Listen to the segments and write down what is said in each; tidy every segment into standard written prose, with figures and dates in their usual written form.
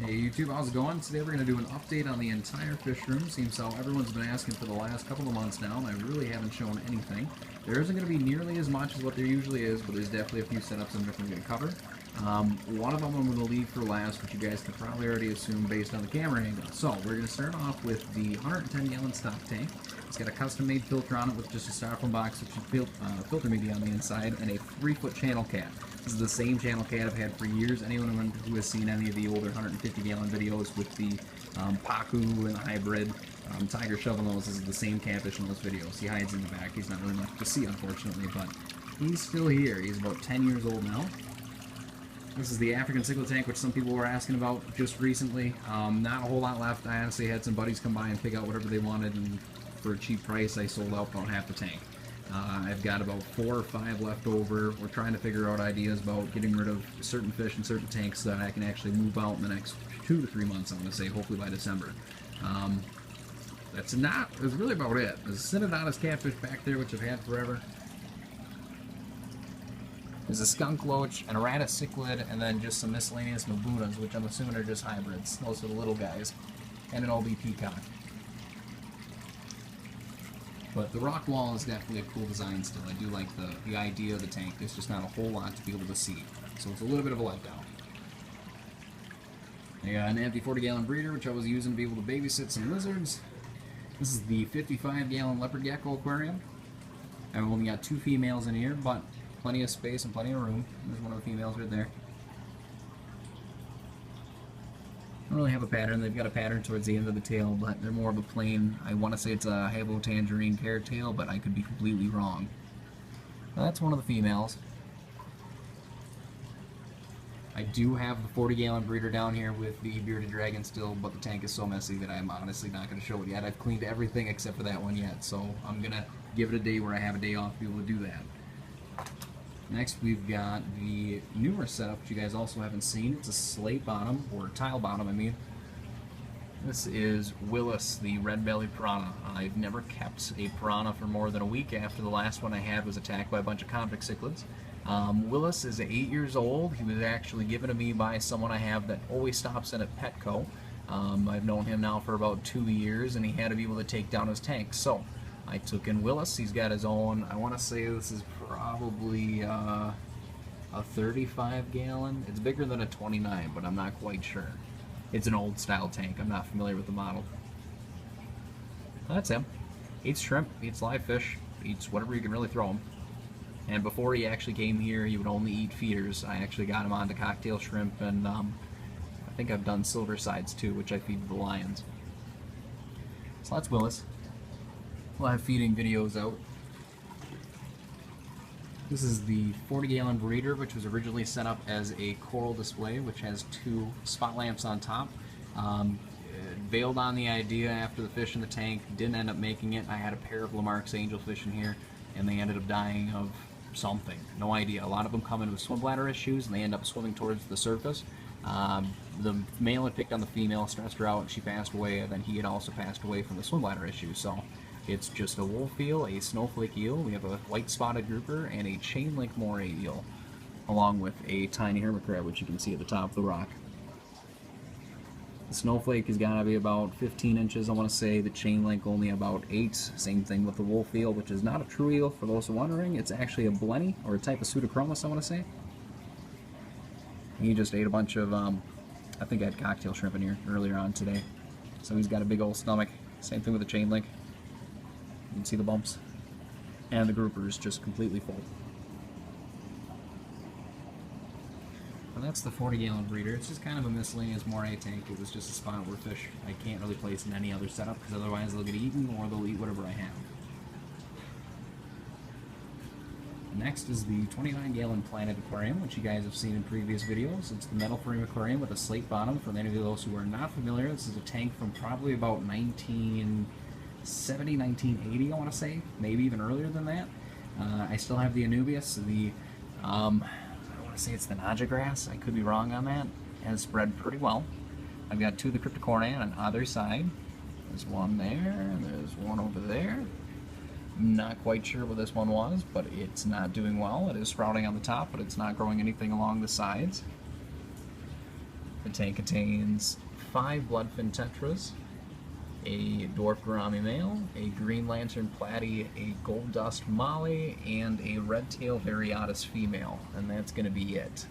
Hey YouTube, how's it going? Today we're going to do an update on the entire fish room. Seems how everyone's been asking for the last couple of months now, and I really haven't shown anything. There isn't going to be nearly as much as what there usually is, but there's definitely a few setups I'm definitely going to cover. One of them I'm going to leave for last, which you guys can probably already assume based on the camera angle. So we're going to start off with the 110-gallon stock tank. It's got a custom-made filter on it with just a styrofoam box, which is filter media on the inside, and a 3-foot channel cap. This is the same channel cat I've had for years. Anyone who has seen any of the older 150-gallon videos with the Pacu and the hybrid tiger shovel nose, this is the same catfish in those videos. He hides in the back. He's not really much to see, unfortunately, but he's still here. He's about 10 years old now. This is the African cichlid tank, which some people were asking about just recently. Not a whole lot left. I honestly had some buddies come by and pick out whatever they wanted, and for a cheap price, I sold out about half the tank. I've got about 4 or 5 left over. We're trying to figure out ideas about getting rid of certain fish in certain tanks so that I can actually move out in the next 2 to 3 months, I'm going to say, hopefully by December. That's really about it. There's a Synodontis catfish back there, which I've had forever. There's a skunk loach, an errata cichlid, and then just some miscellaneous mabunas, which I'm assuming are just hybrids. Those are the little guys. And an OB peacock. But the rock wall is definitely a cool design still. I do like the idea of the tank. There's just not a whole lot to be able to see. So it's a little bit of a letdown. I got an empty 40-gallon breeder, which I was using to be able to babysit some lizards. This is the 55-gallon leopard gecko aquarium. I've only got 2 females in here, but plenty of space and plenty of room. There's one of the females right there. Don't really have a pattern. They've got a pattern towards the end of the tail, but they're more of a plain, I want to say it's a Havo tangerine carrot tail, but I could be completely wrong. Now, that's one of the females. I do have the 40-gallon breeder down here with the bearded dragon still, but the tank is so messy that I'm honestly not going to show it yet. I've cleaned everything except for that one yet, so I'm going to give it a day where I have a day off to be able to do that. Next, we've got the newer setup, which you guys also haven't seen. It's a slate bottom, or tile bottom, I mean. This is Willis, the red-bellied piranha. I've never kept a piranha for more than a week after the last one I had was attacked by a bunch of convict cichlids. Willis is 8 years old. He was actually given to me by someone I have that always stops in at Petco. I've known him now for about 2 years, and he had to be able to take down his tank. So I took in Willis. He's got his own, I want to say this is probably a 35-gallon. It's bigger than a 29, but I'm not quite sure. It's an old style tank. I'm not familiar with the model. That's him. Eats shrimp, eats live fish, eats whatever you can really throw him. And before he actually came here, he would only eat feeders. I actually got him onto cocktail shrimp, and I think I've done silver sides too, which I feed the lions. So that's Willis. We'll have feeding videos out. This is the 40-gallon breeder, which was originally set up as a coral display, which has 2 spot lamps on top. Bailed on the idea after the fish in the tank, didn't end up making it. I had a pair of Lamarck's angelfish in here, and they ended up dying of something. No idea. A lot of them come in with swim bladder issues, and they end up swimming towards the surface. The male had picked on the female, stressed her out, and she passed away, and then he had also passed away from the swim bladder issue. So it's just a wolf eel, a snowflake eel, we have a white spotted grouper, and a chain link moray eel, along with a tiny hermit crab, which you can see at the top of the rock. The snowflake has got to be about 15 inches, I want to say. The chain link only about 8. Same thing with the wolf eel, which is not a true eel, for those who are wondering. It's actually a blenny, or a type of pseudochromis, I want to say. He just ate a bunch of, I think I had cocktail shrimp in here earlier on today. So he's got a big old stomach. Same thing with the chain link. You can see the bumps. And the grouper is just completely full. And that's the 40-gallon breeder. It's just kind of a miscellaneous moray tank. It was just a spot where fish I can't really place in any other setup, because otherwise they'll get eaten or they'll eat whatever I have. Next is the 29-gallon Planet Aquarium, which you guys have seen in previous videos. It's the metal frame aquarium with a slate bottom. For any of those who are not familiar, this is a tank from probably about 1970, 1980, I want to say, maybe even earlier than that. I still have the Anubias, I want to say it's the Naja grass, I could be wrong on that. It has spread pretty well. I've got 2 of the Cryptocornae on either side. There's one there, there's one over there. Not quite sure what this one was, but it's not doing well. It is sprouting on the top, but it's not growing anything along the sides. The tank contains 5 bloodfin tetras, a dwarf gourami male, a green lantern platy, a gold dust molly, and a red tail variatus female, and that's going to be it.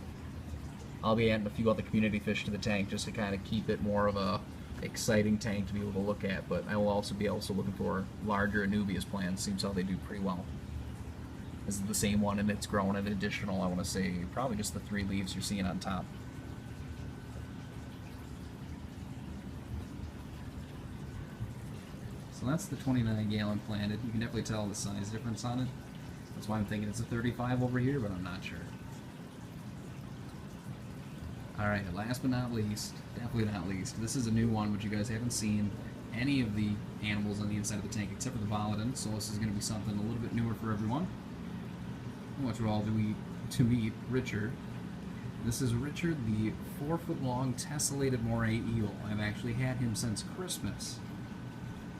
I'll be adding a few other community fish to the tank just to kind of keep it more of a exciting tank to be able to look at, but I will also be looking for larger anubias plants. Seems how they do pretty well. This is the same one, and it's grown an additional, I want to say, probably just the 3 leaves you're seeing on top. So that's the 29-gallon planted. You can definitely tell the size difference on it. That's why I'm thinking it's a 35 over here, but I'm not sure. Alright, last but not least, definitely not least, this is a new one which you guys haven't seen any of the animals on the inside of the tank except for the Volodin, so this is going to be something a little bit newer for everyone. What you all do to meet Richard. This is Richard, the 4-foot-long tessellated moray eel. I've actually had him since Christmas.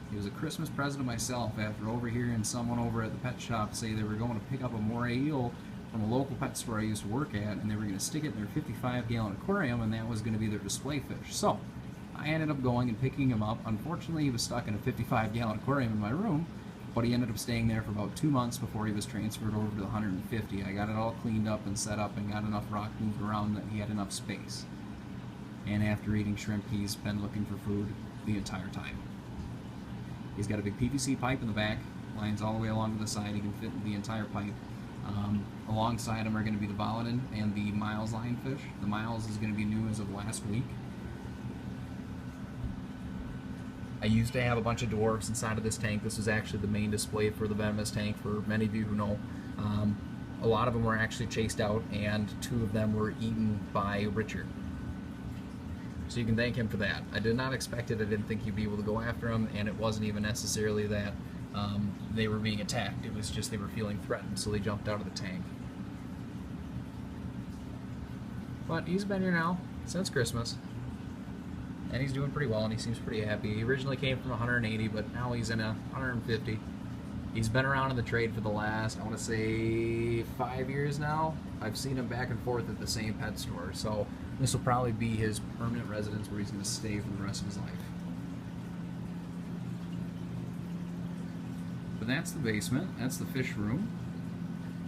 He was a Christmas present to myself after overhearing someone over at the pet shop say they were going to pick up a moray eel from a local pet store I used to work at, and they were going to stick it in their 55-gallon aquarium, and that was going to be their display fish. So I ended up going and picking him up. Unfortunately, he was stuck in a 55-gallon aquarium in my room, but he ended up staying there for about 2 months before he was transferred over to the 150. I got it all cleaned up and set up and got enough rock moved around that he had enough space. And after eating shrimp, he's been looking for food the entire time. He's got a big PVC pipe in the back, lines all the way along to the side. He can fit the entire pipe. Alongside him are going to be the Volodin and the Miles lionfish. The Miles is going to be new as of last week. I used to have a bunch of dwarves inside of this tank. This was actually the main display for the venomous tank, for many of you who know. A lot of them were actually chased out, and 2 of them were eaten by Richard. So you can thank him for that. I did not expect it. I didn't think he'd be able to go after him, and it wasn't even necessarily that they were being attacked. It was just they were feeling threatened, so they jumped out of the tank. But he's been here now since Christmas, and he's doing pretty well, and he seems pretty happy. He originally came from 180, but now he's in a 150. He's been around in the trade for the last, I want to say, 5 years now. I've seen him back and forth at the same pet store, so this will probably be his permanent residence where he's going to stay for the rest of his life. But that's the basement. That's the fish room.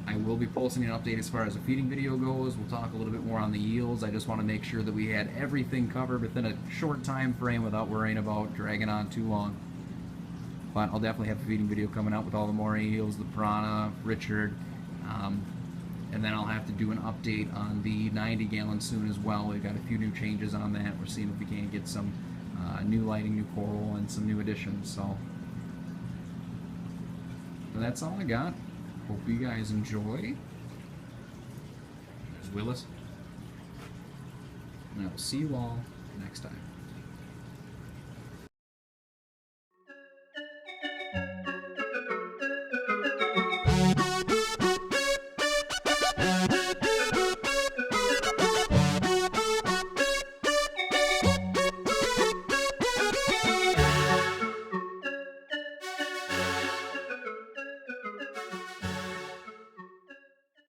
I will be posting an update as far as the feeding video goes. We'll talk a little bit more on the eels. I just want to make sure that we had everything covered within a short time frame without worrying about dragging on too long. But I'll definitely have a feeding video coming out with all the moray eels, the piranha, Richard, and then I'll have to do an update on the 90-gallon soon as well. We've got a few new changes on that. We're seeing if we can't get some new lighting, new coral, and some new additions. So that's all I got. Hope you guys enjoy. There's Willis. And I will see you all next time.